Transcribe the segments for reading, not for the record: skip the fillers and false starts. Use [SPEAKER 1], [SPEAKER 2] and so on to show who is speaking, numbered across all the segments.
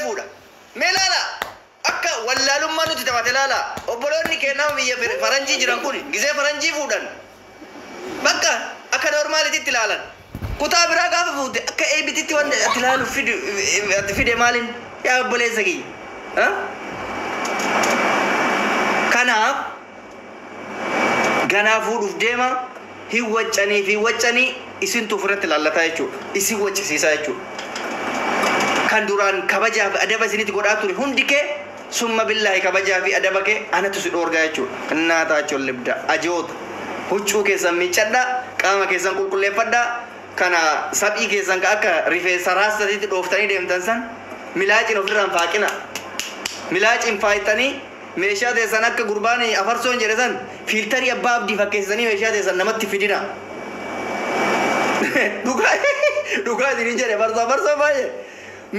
[SPEAKER 1] fuudha meelaala akka wallaalummaa nuti taphate laala obboloonni kennaa biyya faranjii jiran kun gisee faranjii fuudhan bakka akka normaalitti ilaalan kutaa biraa gaafa fuute akka eebititti waan ilaalu fide maalin yaa obboleessa kiyya kanaaf ganaa fuudhuuf deema hin waccanii isintu ofirratti laallataa jechuudha isin waccisiisaa jechuudha kan duraan kabajaa fi adaba isinitti godhaa ture hundi kee summa billaahi kabajaa fi adaba kee anatu si dhoorgaa jechuudha innaataa chollibda ajoota huccuu keessan miiccadhaa qaama keessan qulqulleeffadhaa kana saphii keessan akka rifeensa raastatitti dhooftanii deemtan san milaaciin ofirraan faaqina milaaciin faayitanii meeshaa teessan akka gurbaan afarsoon jedhe san fiiltarii abbaa abdii fakkeessanii meeshaa teessan namatti fidina dhugaa isin jedhe farsoo baay'ee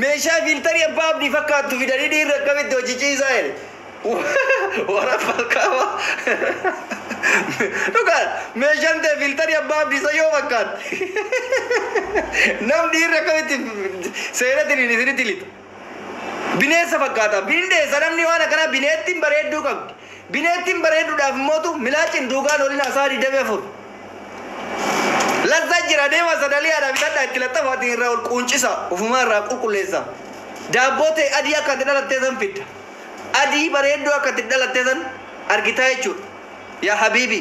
[SPEAKER 1] meeshaa fiiltarii abbaa abdii fakkaattu fidanii dhiirri akkamitti hojii ciisaa jedhe warra falkaaba dhugaa meeshaan ta'e fiiltarii abbaa abdii isa yoo fakkaatti nam dhiirri akkamitti seenatiin isinitti lixa bineensa fakkaata bineensa namni waan akkanaa bineettiin bareedduu qabdi bineettiin bareedduudhaaf immootu milaaciin duugaan olina asaa 24 lazza jira deema sadaliyaadhaaf bitadhaa itti laxxafaatiin irraa ol quuncisa ofumaa irraa qulqulleessa daabboo ta'e adii akka itti dhalattee san fidda adii bareedduu akka itti dhalattee san argitaa jechuudha yaa habiibi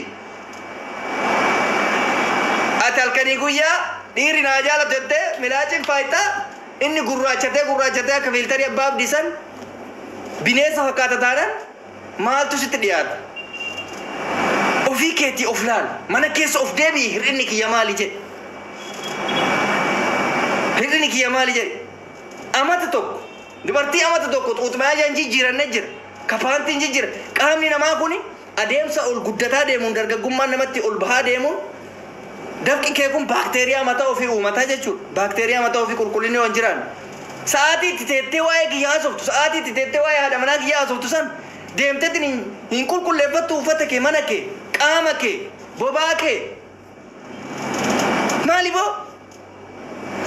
[SPEAKER 1] ati halkanii guyyaa dhiirri naa jaalatu jettee milaaciin faayitaa inni gurraachatee akka fiiltarii abbaa abdii san bineensa fakkaata taanaan maaltu sitti dhiyaata ofii keetii of laal mana keessa of deebii hir'inni kiyya maali jedhe amata tokko dubartii amata tokko xuuxumaa jijjiiranne jira kafaantiin jijjiira qaamni namaa kun adeemsa ol guddataa deemuun dargaggummaan namatti ol bahaa deemuun dafqi kee kun baakteeriyaa mataa ofii uumataa jechuudha baakteeriyaa mataa ofii qulqullinni waan jiraan sa'aatii itti teettee waa'ee kiyyaa haasoftu sa'aatii itti teettee waa'ee haadha manaa kiyyaa haasoftu san deemteetiin hin qulqulleeffattu uffata kee mana kee qaama kee bobaa kee maali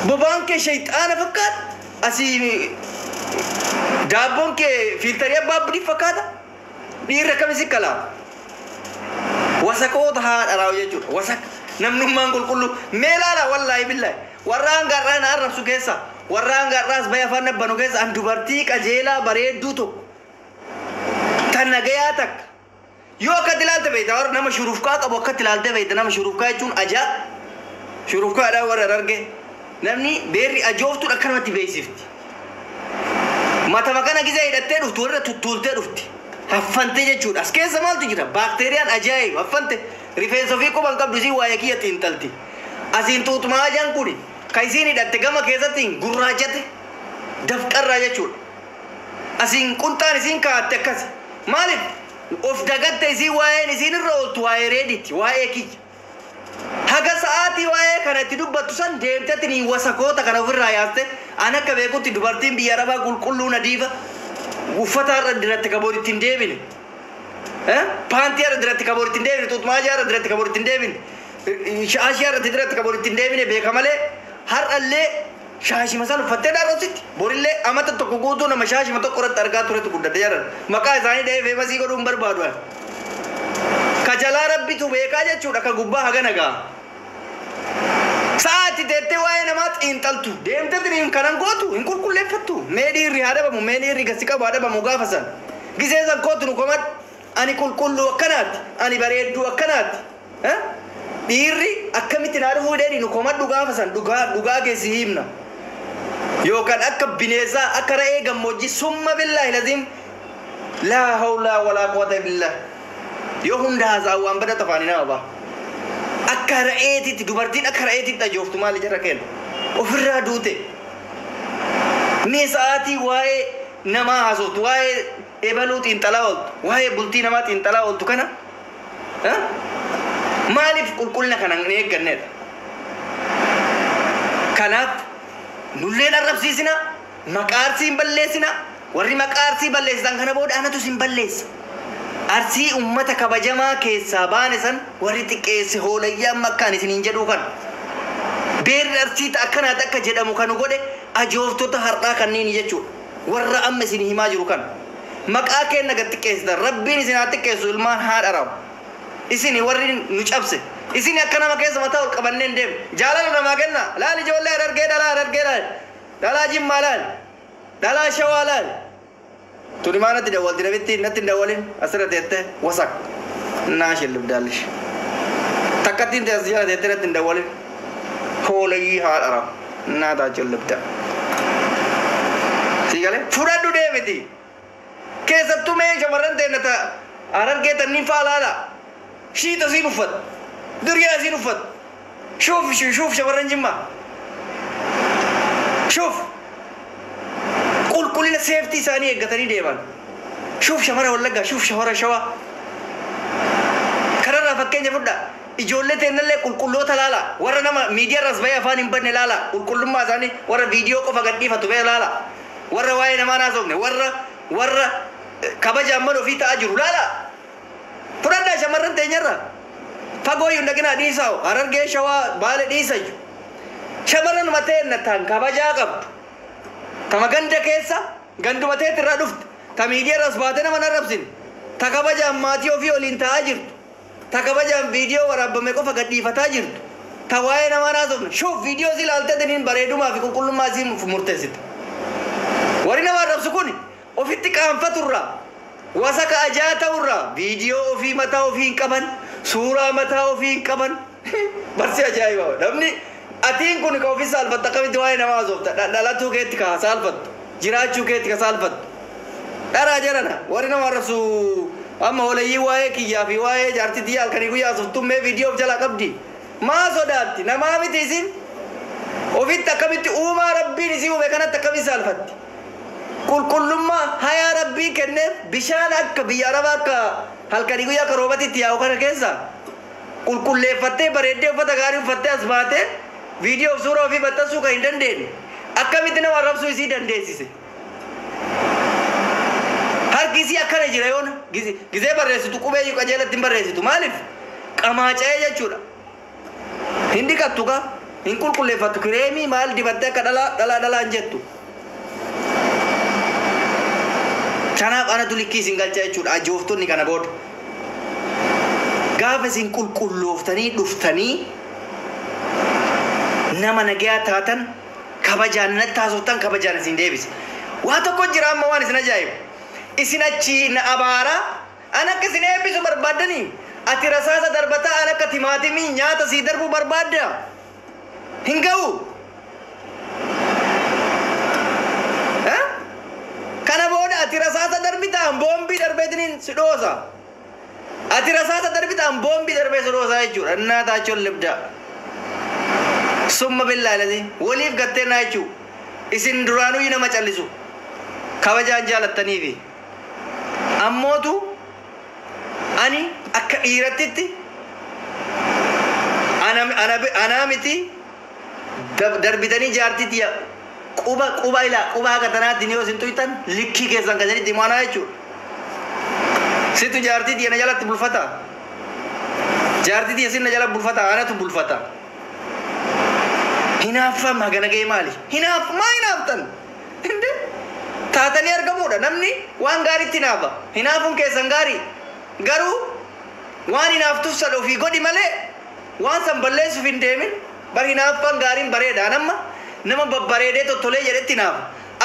[SPEAKER 1] bobaan kee shayxaana fakkaata asii daabboon kee fiiltarii abbaa abdii fakkaata dhiirri akkamisi kalaa wasaqoota haadha raawu jechuudha wasaqa namnummaan qulqullu meelaala wallaahi billaahi warraan garraa na arrabsu keessa warraan garraas baya afaan nabbanu keessa an dubartii qajeelaa bareedduu tokko tan nagayaa takka yoo akkatti ilaalte beeyta warra nama shurufkaa qabu akkatti ilaalte beeyta nama shurufkaa jechuun ajaa shurufkaadhaan warra arge namni beerri ajooftuudha akkanumatti beeksifti matama kana gizee hidhattee dhuftu warra tuttuultee dhufti haffante jechuudha as keessa maaltu jira baakteeriyaan ajaa'iba haffante rifeensa ofii quban qabdu isii waa'ee kiyya xiinxalti asiin tuutumaa ajaan kuni ka isiin hidhatte gama keessattiin gurraachate dafqarraa jechuudha asiin qunxaan isiin kaa'atte akkas maaliif of dagatte isiin waa'een isiin irra ooltu waa'ee reeditti waa'ee kiyya haga sa'aatii waa'ee kana itti dubbattu san deemteetiin wasakoota kana ofirraa yaaste an akka beekutti dubartiin biyya arabaa qulqulluu nadiifa uffata irra diratti kaboor ittiin deebine paantii irra diratti kaboor ittiin deebine tuutmaajaa irra diratti kaboor ittiin deebine shaashii irra diratti kaboor ittiin deebine beeka malee har'allee shaashima san uffattee dhaarrositti borillee amata tokko guutuu nama shaashima tokko irratti argaa turetu guddate jaran maqaa isaanii dhahee feemasii godhuun barbaadu ka jalaa rabbitu beekaa jechuudha ka gubbaa haga nagaa sa'aati teettee waa'ee namaa xiinxaltu deemteetiin kanan gootu hin qulqulleeffattu mee dhiirri haa dhabamu mee dhiirri gasi qabu haa dhabamu gaafa san gisee san kootu nu komad ani qulqulluu akkanaati ani bareedduu akkanaati dhiirri akkamitti naa dhufuu dheedhi nu komadhu gaafa san dhugaa keessi himna yookaan akka bineensaa akka ra'ee gammoojjii summa billaahi laziim laa hawlaa walaa quwwata billah yoo hunda haasa'u waan badata afaanii nama ba'a akka ra'eetitti dubartiin akka ra'eetitti ajooftu maali jara kenna ofirraa duute mee sa'aatii waa'ee namaa haasoftu waa'ee ebaluu xiinxalaa ooltu waa'ee bultii namaa xiinxalaa ooltu kana maaliif qulqullina kana hin eeggannedha kanaaf nulleen arrabsiisina maqaarsii hin balleessina warri maqaarsii balleessisan kana booda anatu sin balleessa arsii ummata kabajamaa keessaa baane san warri xiqqeesse hoolayyaa makkaan isiniin jedhuu kan beerri arsii akkanaati akka jedhamu kanu godhe ajooftota har'aa kanneen jechuudha warra amma isin himaa jiru kan maqaa kenna gattiqeessita rabbiin isin haa xiqqeessu ilmaan haa dharamu isin warri nu cabse isin akka nama keessa mataa ol qabannee hin deemne jaalala namaa kenna laal ijoollee Harargee dhalaa Jimmaa laal dhalaa Shawaa laal tuni maa natti dawwalti namitti natti hin dawwalin asirra teette wasak naa shillibdaallish takkattiin teessa jala teette natti hin dawwalin hoolayyii haa dharamu naa taachuu libda sigale fudhadhu deemiti keessattuu mee shamarran teennata Harargee tanniin faalaala shiita siin uffat duriyaa siin uffat shuuf shamarran Jimmaa shuuf qulqullina seeftii isaanii eeggatanii deeman shuuf shamara Wallaggaa shuuf shamara Shawaa kanarraa fakkeenya fudhaa ijoollee teennallee qulqulloota laala warra nama miidiyaarras bahee afaan hin banne laala qulqullummaa isaanii warra viidiyoo qofa gadhiifatu bee laala warra waa'ee namaa naasofne warra kabajaan mana ofii ta'aa jiru laala fudhadhaa shamarran teenyarra fagoo hin dhaqinaa dhiisaa Harargee Shawaa Baale dhiisayyu shamarran mateenna tan kabajaa qabdu tama ganda keessa ganduma teetti irraa dhufte ta miidiyaarras baatee nama narrabsin ta kabajaan maatii ofii waliin ta'aa jirtu ta kabajaan viidiyoo waraabame qofa gadhiifataa jirtu ta waa'ee namaa naasofne shuuf viidiyoo si ilaaltee diniin bareedumaa fi qulqullummaa isii murteessite warri nama arrabsu kun ofitti qaanfaturraa wasaka ajaa ta'urraa viidiyoo ofii mataa ofii hin qaban suuraa mataa ofii hin qaban barsi ajaa'iba namni atiin kun ka ofii saalfatta akkamitti waa'ee namaa haasofta dhalatuu keetti ka saalfattu jiraachuu keetti ka saalfattu dharaa jarana warri nama arrabsu amma hoolayyii waa'ee kiyyaa fi waa'ee jaartitii halkanii guyyaa haasoftummee viidiyoo of jalaa qabdi maa sodaatti namaa miti isin ofitti akkamitti uumaa rabbiin isii uume kanatti akkamitti saalfatti qulqullummaa hayaa rabbii kenneef bishaan akka biyya arabaa akka halkanii guyyaa akka roobatitti yaa'u kana keessa qulqulleeffattee bareeddee uffata gaarii uffattee as baatee viidiyoo fi suuraa ofii maxxansuu kan hin dandeenye akkamitti nama arrabsuu isii dandeessise harki isii akkana jira yoona gizee barreessitu qubee qajeelatti hin barreessitu maaliif qamaaca'ee jechuudha hin dhiqattu ka hin qulqulleeffattu kireemii maal dibattee akka dhalaan jettu kanaaf anatu likkii isin galcha jechuudha ajooftonni kana booda gaafa isin qulqullooftanii dhuftanii nama nagayaa taatan kabajaan natti haasoftan kabajaan isin deebise waa tokko jira amma waan isin ajaa'ibu isin achi na abaara an akka isin eebbisu barbaaddanii ati rasaasa darbataa an akka timaatimii nyaata sii darbuu barbaadda hin ga'u kana booda ati rasaasa darbitaan boombii darbeetiniin si dhoosa ati rasaasa darbitaan boombii darbee si dhoosa jechuudha innaa taachoon libda summa billaa lati waliif gattee naa jechuu isin duraanuu nama callisu kabajaan jaalattaniifi ammootu ani akka dhiirattitti anaa miti darbitanii jaartitti quba haga tanaatti ni yoo isin tuytan likkii keessan kasanitti himaanaa jechuudha situ jaartitti na jalatti bulfata jaartitti isin na jala bulfata anatu bulfata hinaaffam hagana ga'e maali hinaaftan taatanii argamuudha namni waan gaariitti hinaafa hinaafuun keessan gaarii garuu waan hinaaftuuf sadha ofii godhi malee waan san balleessuuf hin deemin bar hinaaffan gaariin bareeda nama babbareedee tottolee jedhetti naaf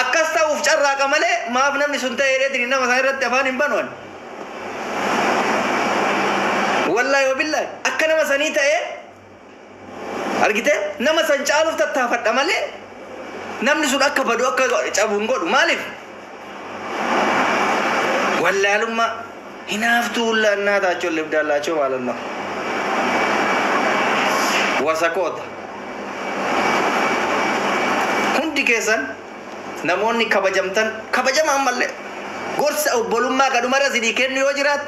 [SPEAKER 1] akkas ta'uuf carraaqa malee maaf namni sun ta'ee dheetiin nama isaan irratti afaan hin banuun wallaahi wabillaahi akka nama sanii ta'ee argite nama san caaluuf tattaafadha malee namni sun akka badu akka cabu hin godhu maaliif wallaalummaa hinaaftuu ullaannaa taachoo libdallaachoo maalanna wasakoota hundi keessan namoonni kabajamtan kabajamaan malee gorsa obbolummaa kadhumarra sidii kennu yoo jiraat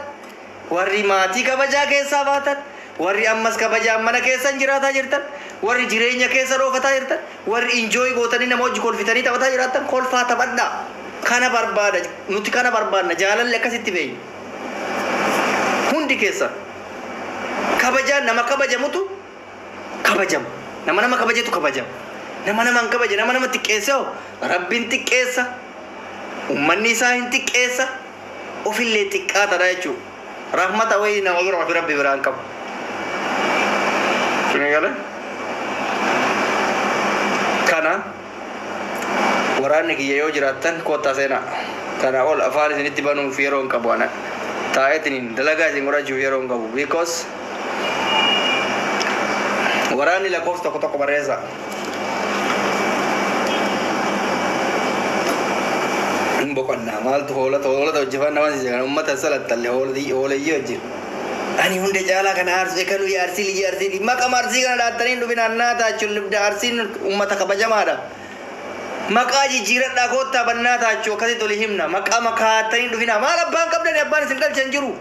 [SPEAKER 1] warri maatii kabajaa keessaa baatan warri ammas kabajaan mana keessan jiraataa jirtan warri jireenya keessa roofataa jirtan warri injooy gootanii nama hojii kolfitanii taphataa jiraatan kolfaa taphadhaa kana barbaada nuti kana barbaadna jaalalli akkasitti beeyu hundi keessan kabajaan nama kabajamutu kabajamu nama kabajetu kabajamu nama hin kabaje nama xiqqeessa rabbiin xiqqeessa ummanni isaa hin xiqqeessa ofillee xiqqaatadha jechuudha. Rahmata wayii nama bira fi rabbi biraan qabu. Kana waraanni kiyya yoo jiraattan koottaa seenaa. Kana ol afaan isinitti banuuf yeroo hin qabu ana. Taa'eetiin dalagaa isin godhachuuf yeroo hin qabu. Because waraanni lakkoofsa tokko tokko barreessa. Boqonnaa maaltu hoolata hojjifannaa waan si uummata salattalle hooleyyii hojjiru. Ani hunde caalaa kana arsii kanu arsii maqaa arsii kana dhaattanii dhufin annaa taachuun libda arsiin uummata kabajamaadha. Maqaa jijjiiradhaa koottaa bannaa taachuu akkasitti oli himna. Maqaa makaattanii dhufina maal abbaan qabdani abbaan isin dhalchan jiru.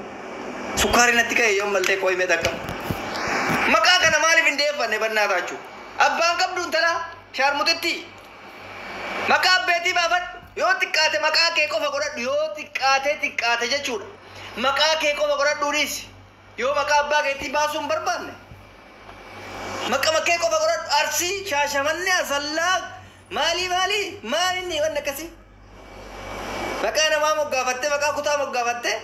[SPEAKER 1] Sukkaari natti ka'e yoo maltee qooyimee takka. Maqaa kana maaliif hin deeffanne bannaa taachuu? Abbaan qabduun tana shaarmuxitti. Maqaa abbeetii baafadhu. Yoo xiqqaate maqaa kee qofa godhadhu yoo xiqqaate jechuudha. Maqaa kee qofa godhadhuunis yoo maqaa abbaa keetii baasuu hin barbaanne. Maqaa kee qofa godhadhu arsii shaashamannee asallaa maali inni waan akkasii. Maqaa namaa moggaafattee maqaa kutaa moggaafattee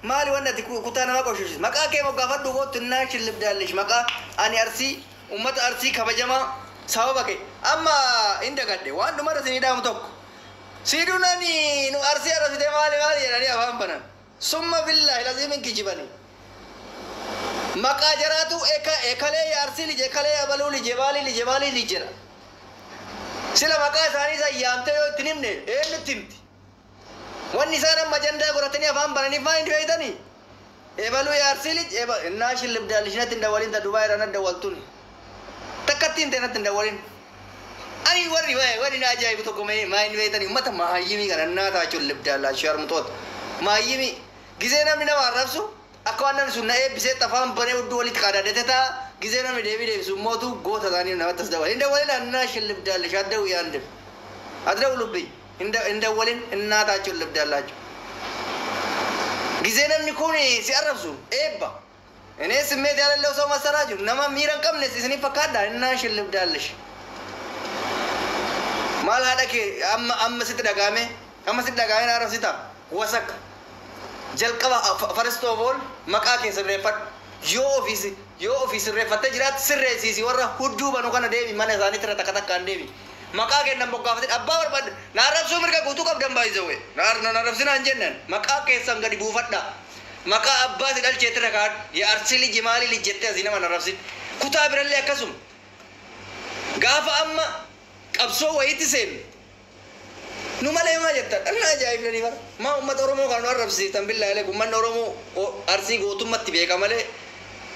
[SPEAKER 1] maali waan ati kutaa namaa qoshishis. Maqaa kee moggaafadhu gootu innaa shillibdaallish maqaa ani arsii uummata arsii kabajamaa sababa kee amma hin dagadhe waan dhumarra isinii dhaamu tokko. Sidunani nu arsi arasite mali jedhanii afaan banan summa billahi lazimin kijibani maqaa jaraatu ekalee arsi lije ekalee abaluu lije baali lijera sila maqaa isaanii isa yaamte yoo itti himne eenyutti himti wanni isaan amma jandaa godhatanii afaan bananiif maa hin feeytanii ebaluu arsi lije innaa shillibdaallishinatti hin dawwalin ta Dubaay irraa nadda waltuni takkatti hin ta'e natti hin dawwalin. Ani warri na ajaa'ibu tokko maa hin beektani uummata maayyimii kana naa taachuun libdaallaa sharmutoota maayyimii gisee namni nama arrabsu akka waan namni sun na eebbisee afaan banee hudduu walitti qadaadate ta'a gisee namni deebisu mootu goota isaanii namatti as dawwale hin dawwalin annaa shin libdaalle shaaddawu yaandem addawu lubbi hin dawwalin innaa taachuun libdaallaa gisee namni kun si arrabsu eebba inni simmeeti yaalallee osoo masaraa jiru nama miira hin qabne isinii fakkaadha innaa shin libdaalle maal haadha kee amma sitti dhagaame naara sita wasak jalqaba first of all maqaa kee sirreeffadhu yoo ofii sirreeffattee jiraatti sirreessiisi warra hudduu banu kana deemi mana isaaniitti irra takka takkaan deemi maqaa kee nan moggaafatee abbaa barbaadde naarrabsuu mirga guutuu qabdan baay'isawee naarrabsinaa hin jennan maqaa keessan gadi buufadha maqaa abbaa si dhalcheetti irra kaadhu yaa arsii liji maali lijjettee asii nama naarrabsin kutaa birallee akkasuma gaafa amma qabsoo wayiitti seenu nu malee maa jettan dhanna ajaa'ibnanii bara maa uummata Oromoo kan nu arrabsiisan billaalee uummanni Oromoo arsii gootummatti beeka malee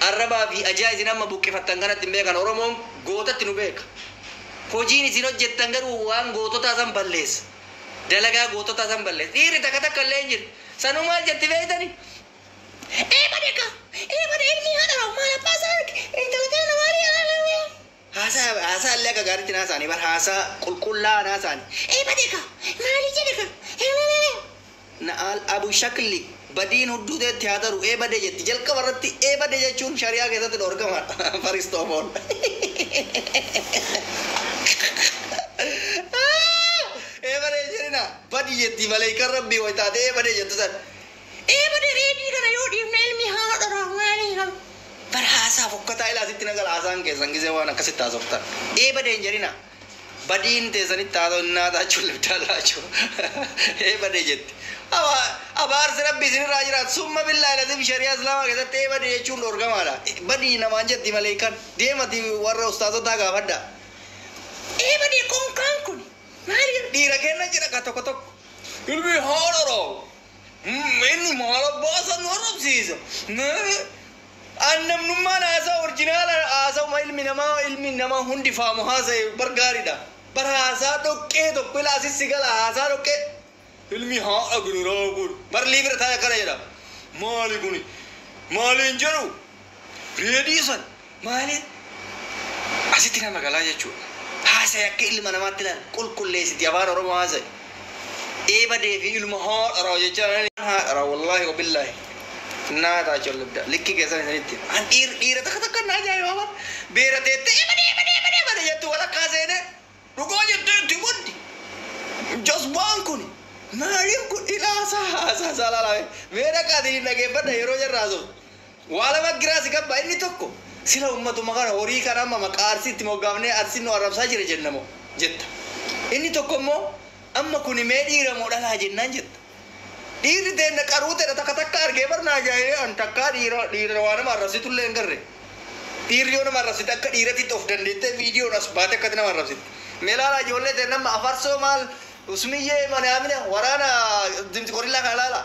[SPEAKER 1] arrabaa fi ajaa isin amma buqqifattan kanatti hin beekan Oromoon gootatti nu beeka hojiin isin hojjettan garuu waan goototaa san balleessa dalagaa goototaa san balleessa dhiirri takka takka illee hin jiru sanuu maal jetti beektani eebade ilmi haadha maal abbaa isaa intalataa namaanii hasa illee akka gaariitti naasaanii bar hasa qulqullaa naasaanii badeka maali jedheka naal abu shakli badiin hudduuteetti haa taru bade jetti jalqaba irratti bade jechuun shariyaa keessatti dhorgamaadha faristoofoon bade jedhina badi jetti maleekan rabbii wayitaate bade jettu san bade reebii kana yoo dhiifne ilmi haadha maali barhaasaa fokkataa ilaasitti nagala haasaan keessan gisee waan akkasitti haasoftan bade hin jedhina badiin teessanitti haasonnaa taachuun libdaallaachu bade jetti abaarsi rabbi isinirraa jiraatu summa billaa ilasiif shariyaa islaamaa keessatti bade jechuun dhorgamaadha badii namaan jetti maleekan deemati warra ustaasotaa gaafadha bade konkaan kun maali dhiira kenna jira ka tokko ilmi haadharoo inni maala baasan nu arrabsiisa annam nummaan haasaa orjinaala haasaa ilmi namaa hundi faamu haasaa bargaariidha bar haasaa dhoqqee tokko ilaasissi gala haasaa dhoqqee ilmi haadha guniraa kun bar liibira taa'e akkana jedha maali kuni maali hin jedhu reediisan maali asitti nama galaa jechuudha haasaa akka ilma namaatti ilaala qulqulleessiti afaan Oromoo haasaa badee fi ilma haadha jechaan haadha wallaahi wabillaahi naa taachuun libda likki keessan isanitti an dhiira takka naa ajaa'iba beera teettee bade jettu walakkaa seene dhugoo jettee itti buddi just waan kun Maaliif kun ilaasaa salaalame meera qaadii dhageeffadha yeroo jarraasu waala maggiraasi qabba inni tokko sila ummatuma kana horii kana amma maqaa arsiitti moggaafnee arsiin nu arrabsaa jira jennamo jetta inni tokko immoo amma kun mee dhiira moo dhalaa jennaan jetta dhiirri teenna qaruuteedha takka argee barnaa jaayee an takkaa dhiira waa nama arrabsitullee hin garre dhiirri yoo nama arrabsite akka dhiiratitti of dandeettee viidiyoon as baate akkatti nama arrabsitte meelaala ijoollee teenna amma afarsoo maal usmiyyee manaamina waraana dimti qorillaa kana laala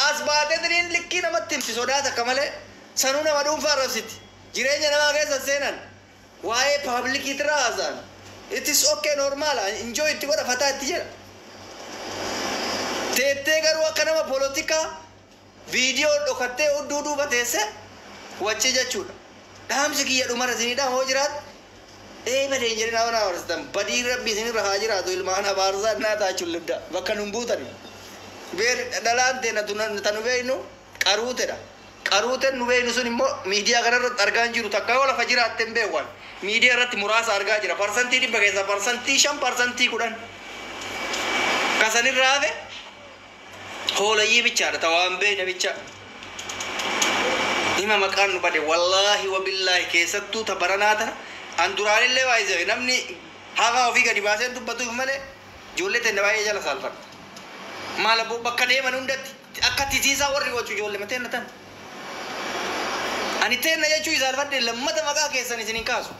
[SPEAKER 1] as baatee tiriin likkii namatti himti sodaata akka malee sanuu nama dhuunfaa arrabsiti jireenya namaa keessa seenan waa'ee paablikiitti raasaan it is okay normaala enjoy itti godha fataa itti jedha teettee garuu akka nama polotikaa viidiyoo dhokattee hudduu duuba teesse wachii jechuudha dhaamsi kiyya dhumarra isinidhaan hoo jiraat badeen jedhina wana warsitan badii rabbi isinirra haa jiraatu ilmaan abaarsaa naa taachuun libda bakka nun buutani beer dhalaan teena tanu beeynu qaruutedha qaruuteen nu beeynu sun immoo miidiyaa kanarratti argaa jiru takka yoo lafa jiraatten beekan miidiyaa irratti muraasa argaa jira parsantii 100 keessa parsantii 5 parsantii 10 kasanirraa hafe hoolayyii bichaadha tawaan beeyna bicha hima maqaan nu bade wallaahi wabillaahi keessattuu tabaranaa tana anduraalillee waayise namni hafa ofii gadi baasee dubbatuuf malee ijoollee tenne baay'ee jala saalfadha maal abboo bakka deeman hundatti akka tisiisaa warri gochu ijoollee mateenna tan ani teenna jechuu saalfadhe lammata maqaa keessan isinin kaasu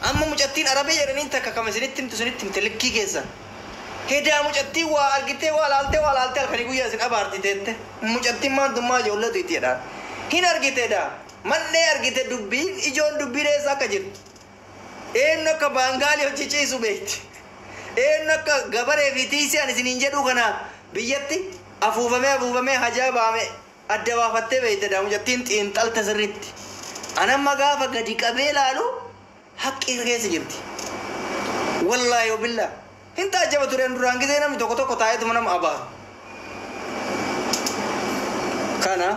[SPEAKER 1] amma mucattiin arabee jedhaniin takka kama isinitti himtu sunitti himte likkii keessan hedaa mucattiin waa argitee waa laaltee halkanii guyyaa isin abaarti teette mucattiin maantummaa ijoolletu itti jedhaan hin argiteedha mannee argite dubbiin ijoon dubbii dheessa akka jirtu eenyu akka baangaalii hojii ciisu beekti eenyu akka gabaree fi tiisii ani isiniin jedhu kana biyyatti afuufamee hajaa baame adda baafattee beeytedha mucattiin xiinxalta sirritti anamma gaafa gadi qabee laalu haqqi keessa jirti wallaahi wabillaa hin taajjaba tureen duraan gisee namni tokko taa'eetuma nama abaaru kana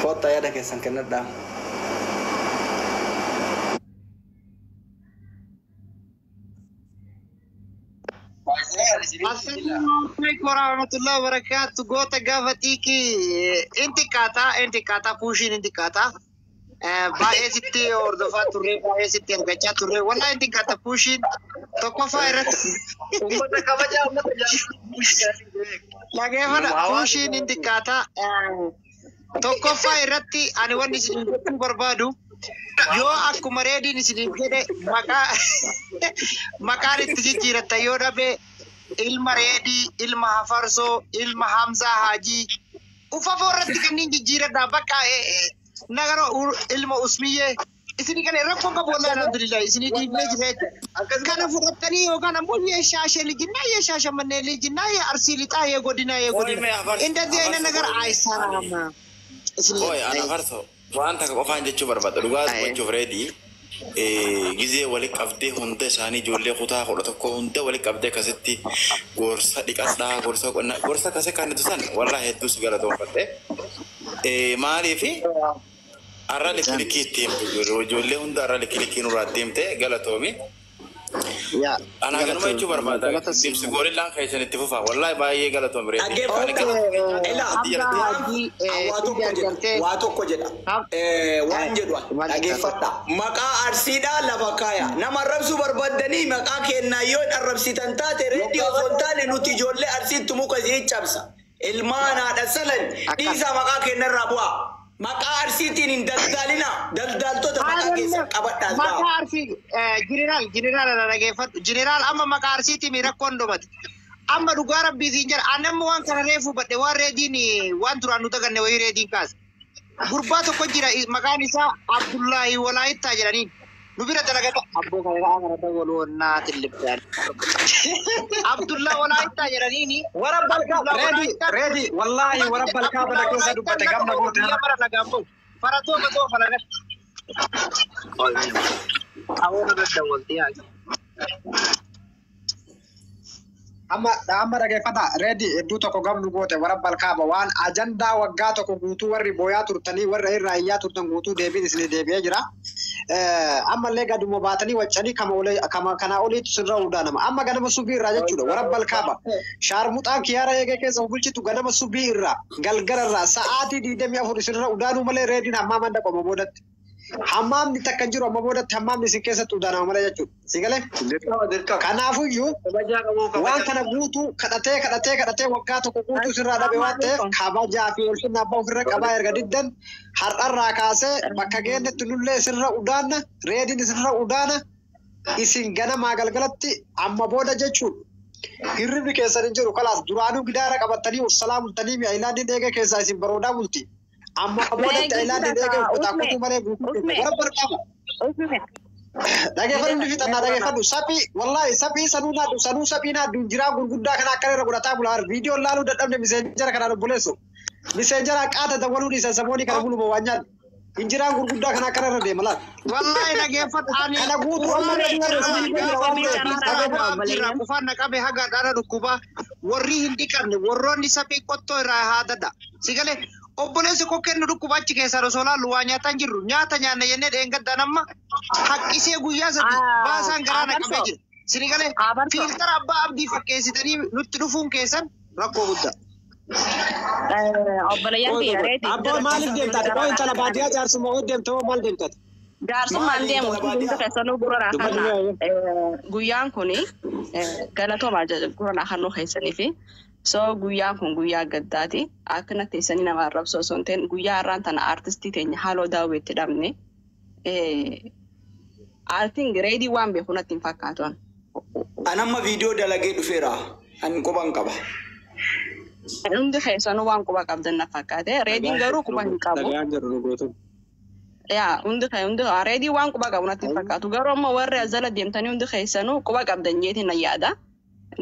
[SPEAKER 1] kottaa yaada keessan kennadhaa
[SPEAKER 2] Assalamualaikum warahmatullahi wabarakatuh. Gota gafatiki inti kata pushin inti kata bae sitti ordofa turre bae sitti argacha turre wala inti kata pushin tokko fairat
[SPEAKER 1] ummata kabaja
[SPEAKER 2] lage fana pushin inti kata tokko fairatti ani wani isin barbadu yo akkuma reedin isin jedhe maqaan itti jijjiiratta yoo dhabe ilma reedii ilma hafarsoo ilma hamzaa haajii ufafoo irratti kanniin jijjiiradha bakka nagaro ilma usmiyyee isini kana rakkoo qabu wallahi alhamdulillah isini dhiibnee jira kana fudhattanii yookaan ammoo yeeshaashe lijinnaa yeeshaashe mannee lijinnaa yee arsii lixaa yee godinaa እንደዚህ አይነት ነገር አይሰራም
[SPEAKER 3] Oi, ana farso. Wanta ka qofaan jechuu barbaada dhugaas gochuuf reedii gizee walitti qabdee hunda isaanii ijoollee kutaa kudha tokko hunda walitti qabdee akkasitti gorsa dhiqadhaa gorsa akkasii kan nuti san walaa hedduu si galatoonfatte maaliifi arra likkilikii itti himtu ijoollee hunda arra likkilikii nurraa itti himte galatoomi. Ana ganuma jechuu barbaada dibsi gorillaan keessan itti fufaa wallahi baay'ee galatoom reedii.
[SPEAKER 4] Waa tokko jedha waan jedhu dhageeffadha maqaa arsiidhaa lafa kaaya nama arrabsuu barbaaddanii maqaa kennaa yoo arrabsitan taate reediyoo osoo hin taane nuti ijoollee arsiitti muka isii cabsa ilmaan haadha salan dhiisaa maqaa kennarraa bu'aa maqaa arsiitiin hin daldaalina daldaaltota maqaa keessa qabadhaas ba'a.
[SPEAKER 2] Maqaa arsii jeneraal dhageeffadhu jeneraal amma maqaa arsiitii miirakkoon dhumate amma dhugaa rabbiitiin jira anamma waan kana reefu badhe waan reediin waan duraan nu daganne wayii reediin kaas gurbaa tokko jira maqaan isaa Abdullahi Walaayittaa jedhaniin nu bira dalagata abboo kana waloonnaa tillibdaan Abdullahi Walaayittaa jedhaniini
[SPEAKER 4] warabbal kaa reedi wallahi warabbal kaa bada keessa dubbate gamna goote
[SPEAKER 2] mara nagambo faratoo batoo falagat awon gadda walti yaa
[SPEAKER 4] amma dhageeffata reedi hedduu tokko gamnu goote warabbal kaaba waan ajandaa waggaa tokko guutuu warri booyaa turtanii warra irraa iyyaa turtan guutuu deebiin isin deebi'ee jira
[SPEAKER 5] amma illee gaduma baatanii waccanii kama kana oliitu sirra udaanama amma ganama subii irraa jechuudha warabbal kaaba shaarmuxaan kiyaara eegee keessa bulchitu ganama subii irraa galgala irraa sa'aatii 24 sirra udaanuu malee reediin hammaa manda qoma boodatti hammaamni takka jiru amma boodatti hammaamni isin keessatti udaanama malee jechuudha sigalee kanaafuyyuu waan kana guutuu kadhatee waggaa tokko guutuu sirraa dhabe waan ta'eef kabajaa fi ulfinna abbaa ofirra qabaa erga diddan har'arraa kaasee bakka geennetti nullee sirra udaanna reediin sirra udaana isin ganamaa galgalatti amma booda jechuun hirribi keessan hin jiru kalaas duraanuu gidaara qabattanii salaamuntanii mi ayilaandiin eegee keessaa isin baroodaa bulti amma boodatti ayilaandiin eegee uffataa kutuu malee guutuu warabbar qaba. Dhaggeeffadhu nuti fixannaa dhaggeeffadhu saphii wallaahi saphii sanuu saphii naaddu jiraa gurguddaa kana akka irra godhataa bulaa viidiyoon laaluu dadhabne miseenjara kanaan obboleessu miseenjara qaata dawwaluu dhiisan samoonii kana buluma waan nyaadhu injiraan gurguddaa kana akka irra deema laal.
[SPEAKER 2] Wallaahi dhaggeeffadhu
[SPEAKER 5] kana guutuu
[SPEAKER 2] qufaan naqabe haga dhara dhukkubaa warri hin dhiqanne warroonni saphii qottoo irraa haadadha sigalee. Obboleessi koo kennu dhukkuba achi keessaa osoo laallu waa nyaataan jirru nyaata nyaanna jennee dheengaddaa namma haqqisee guyyaa sadii baasaan garaana qabee jira. Sinigalee fiiltara abbaa abdii fakkeessitanii nutti dhufuun keessan rakkoo guddaa.
[SPEAKER 5] Abbaa maaliif deemtaati? Koo intala baadiyyaa jaarsummaa hoo deemte hoo maal deemtaati?
[SPEAKER 6] Jaarsummaan deemu hundi keessanuu gurra raafannaa guyyaan kuni galatoomaa gurra raafannoo keessanii fi so guyyaa kun guyyaa gaddaati akkana teessanii nama arrabsoo osoo hin ta'in guyyaa har'aan tana aartistii teenya haaloo daawwetti dhabne aartiin gireedii waan beeku natti hin fakkaatu.
[SPEAKER 4] Anamma viidiyoo dalagee dhufeera ani quban qaba.
[SPEAKER 6] Hundi keessanuu waan quba qabdan na fakkaate reediin garuu quba hin qabu. Yaa hundi reedii waan quba qabu natti hin fakkaatu garuu amma warri azala deemtanii hundi keessanuu quba qabdan jeetiin na yaada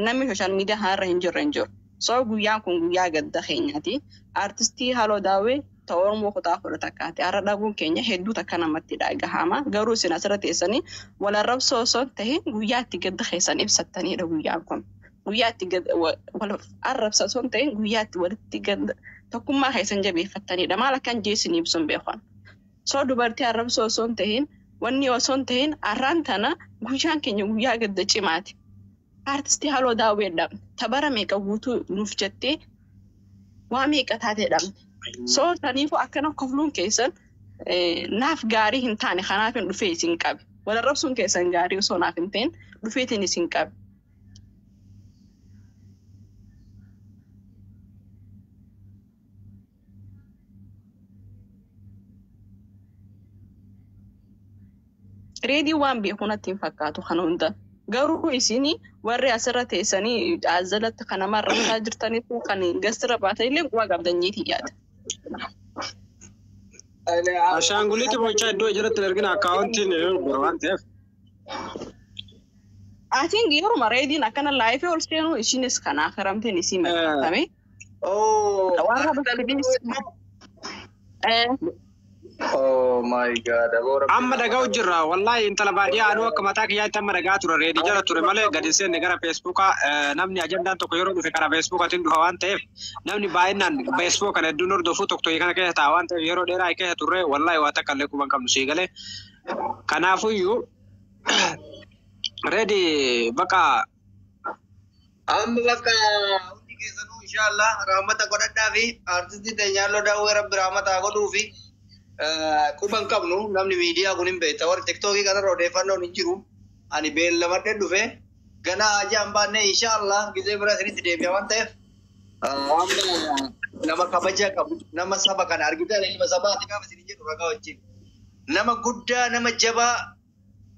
[SPEAKER 6] namni social media har'a hin jiru. So guyyaan kun guyyaa gadda keenyaati. Artistii haaloo daawwee ta'uu Oromoo kutaa fudhata akkaate. Har'a dhabuun keenya hedduu takka namatti dhagahama. Garuu isin asirra teessanii wal arrabsoo osoo hin ta'in guyyaa itti gadda keessan ibsattanidha guyyaan kun. Guyyaa itti wal arrabsa osoo hin ta'in guyyaa itti walitti gadda tokkummaa keessan jabeeffattanidha. Maal akkan jeesin ibsuun beekan. So dubartii arrabsoo osoo hin ta'in wanni osoo hin ta'in har'aan tana guyyaan keenya guyyaa gadda cimaati. Artistii haaloo daawwee dhabne tabara meeqa guutuu nuuf jettee waa meeqa taatee dhabne. So taniifuu akkana kofluun keessan naaf gaarii hin taane kanaaf hin dhufee isin qabe. Wal arrabsuun keessan gaarii osoo naaf hin ta'in dhufeetiin isin qabe. Reedii waan beeku natti hin fakkaatu kana hunda. Garuu isini warri asirra teessanii azalatti kana marrataa jirtaniitu kan gasira baatanii quba qabdanyeeti yaada.
[SPEAKER 5] Ashaangulitti bochaa iddoo jiratti ergina akkaawuntiin waan ta'eef.
[SPEAKER 6] Atiin yeruma reediin akkana laayifee ol seenuu ishinis kanaaf haramteen isii maxxanfame.
[SPEAKER 1] Oh my God.
[SPEAKER 5] Amma dagaa jirra wallahi intala baadiyyaa anuu akka mataa kiyyaatti amma dagaa ture reedii jala ture malee gadi seenne gara feesbuukaa namni ajandaan tokko yeroo dhufe karaa feesbuukaatiin dhufa waan ta'eef namni baay'inaan feesbuuk kana hedduun hordofuu tokko kana keessa ta'a waan ta'eef yeroo dheeraa keessa turre wallahi waa takka illee quban qabnu sii galee kanaafuyyuu reedii bakka
[SPEAKER 1] amma bakka hundi keessanuu inshallah rahmata godhadhaa fi artistii teenyaaloo daawwee rabbi rahmata godhuu fi quban qabnu namni miidiyaa kun hin beekta warri tiktookii kanarra odeeffannoon hin jiru ani beellamadhee dhufe ganaa ajaan baannee inshallah gizee bira isinitti deebi'a waan ta'eef nama kabajaa qabu nama saba kana argitan ilma sabaati gaafa isin jedhu ragaa wajjin nama guddaa nama jabaa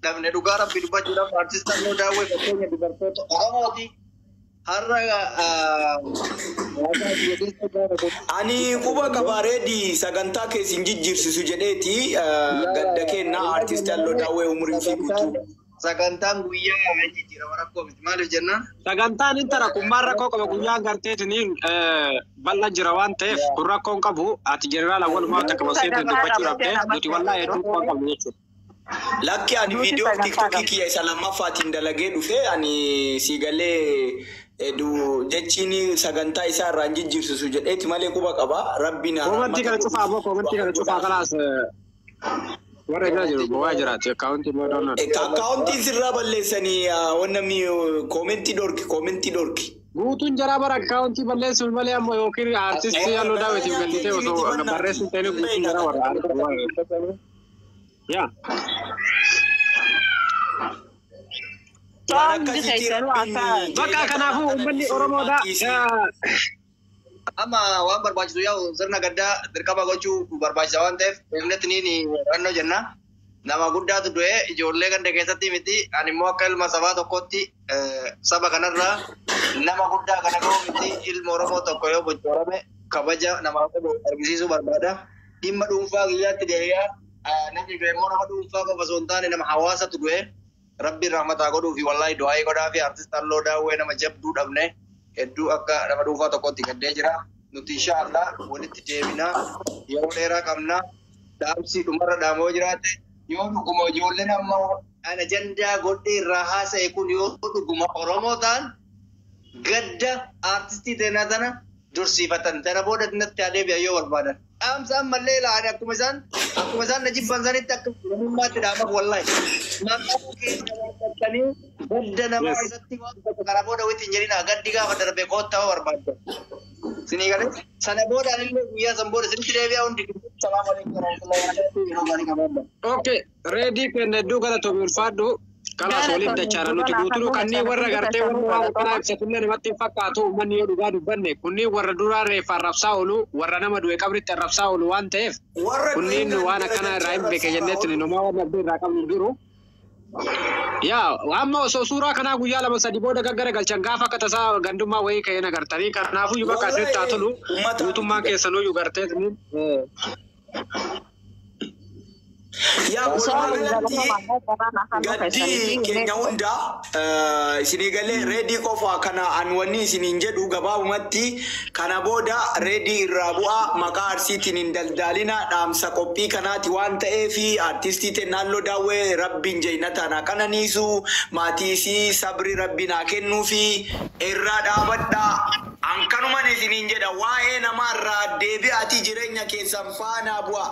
[SPEAKER 1] dhabne dhugaa rabbi dubbachuudhaaf artistaan yoo daawwee fakkeenya dubartoota Oromooti.
[SPEAKER 4] Ani quba qaba reedii sagantaa keessin jijjiirsisu jedheeti gadda kennaa artistii halluu daawwee umurii fi guutuu.
[SPEAKER 1] Sagantaan guyyaa jijjiirama rakkoo miti maaliif jennaan?
[SPEAKER 5] Sagantaan inni tara kummaan rakkoo qaba guyyaan garteetiniin bal'aa jira waan ta'eef kun rakkoon qabu ati jeneraal awwalumaa takka baseetiin dubbachuu dhabdee nuti wallaa hedduu quba qabnu jechuudha.
[SPEAKER 4] Lakki ani viidiyoo tiktokii kiyya isa lammaffaatiin dalagee dhufe ani siigalee jechiin sagantaa isaa irraan jijjiirsisu jedheeti malee quba qaba rabbiin
[SPEAKER 5] komantii kana cufaa moo komantii kana cufaa kanaas Warra jira jiru bu'aa jiraatu akkaawuntii moodaa.
[SPEAKER 4] Akkaawuntiin sirraa balleessanii namni koomentii dhorki.
[SPEAKER 5] Guutuun jaraa bara akkaawuntii balleessuun malee ammoo yookiin artistii halluu daawwitiif gallitee osoo barreessuun ta'ee guutuun jaraa warra. Yaa. Bakka kanaafuu uummanni Oromoodha.
[SPEAKER 1] Amma waan barbaachisu yaa'u sirna gaddaa dirqama gochuu barbaachisa waan ta'eef eegnetti ni rannoo jenna. Nama guddaatu du'e ijoollee ganda keessatti miti ani immoo akka ilma sabaa tokkotti saba kanarraa nama guddaa kana ga'u miti ilma Oromoo tokko yoo bocorame kabaja nama argisiisuu barbaada. Dhimma dhuunfaa kiyyaatti deebi'aa namni du'e immoo nama dhuunfaa qofa osoo hin taane nama hawaasatu du'e rabbiin rahmataa godhuu fi wallaahi du'aa godhaa fi artist Halloo Daawwee nama jabduu dhabne hedduu akka nama dhuunfaa tokkotti gaddee jira. Nuti inshaallah walitti deebinaa yeroo dheeraa qabna dhaamsi dhumarra dhaamoo jiraate yoo dhuguma ijoolleen amma ana jandaa godhee irraa haasa'e kun yoo dhuguma Oromoo ta'an gadda artistii teenaa tana dursiifatan tana booda natti adeebi'a yoo barbaadan. Dhaamsa ammallee ilaalee akkuma isaan na jibban sanitti akka namummaatti dhaamaq wallaahi. Maqaa keessa waaqattanii gadda namaa irratti waan kana booda wittiin jedhina gaddi gaafa darbe koottaa barbaadda. Sini galee sana booda illee guyyaa san booda sinitti deebi'aa hundi salaamu alaikum.
[SPEAKER 5] Okay, ready kan hedduu galatoomii ulfaadhu. Kanas waliin dachaara nuti guutuu kanneen warra gartee warra kana ibsatullee namatti fakkaatu uummanni yoo dhugaa dubbanne kunniin warra duraa reeffa arrabsaa oolu warra nama du'e qabritti arrabsaa oolu waan ta'eef kunniin waan akkana irraa hin beeke jenneetti nomaa waan abdii irraa qabnu jiru. Yaa amma osoo suuraa kanaa guyyaa lama sadii booda gaggara galchan gaafa akka tasaa gandummaa wayii ka'een agartanii kanaafuu bakka asitti haa tolu guutummaan keessanuu yoo gartee
[SPEAKER 4] yaa gaddi keenya hunda isinii galee reedii qofa kana anwanni isiniin jedhu gabaabumatti kana booda reedii irraa bu'aa maqaa arsiitiin hin daldaalina dhaamsa qophii kanaati waan ta'eef artistii Halloo Daawwee rabbiin jeenataan qananiisu maatiisii sabri rabbiin haa kennuufi irraa dhaabadhaa. Ankanuman isiniin jedha waa'ee namaarraa deebi'atii jireenya keessan faana bu'a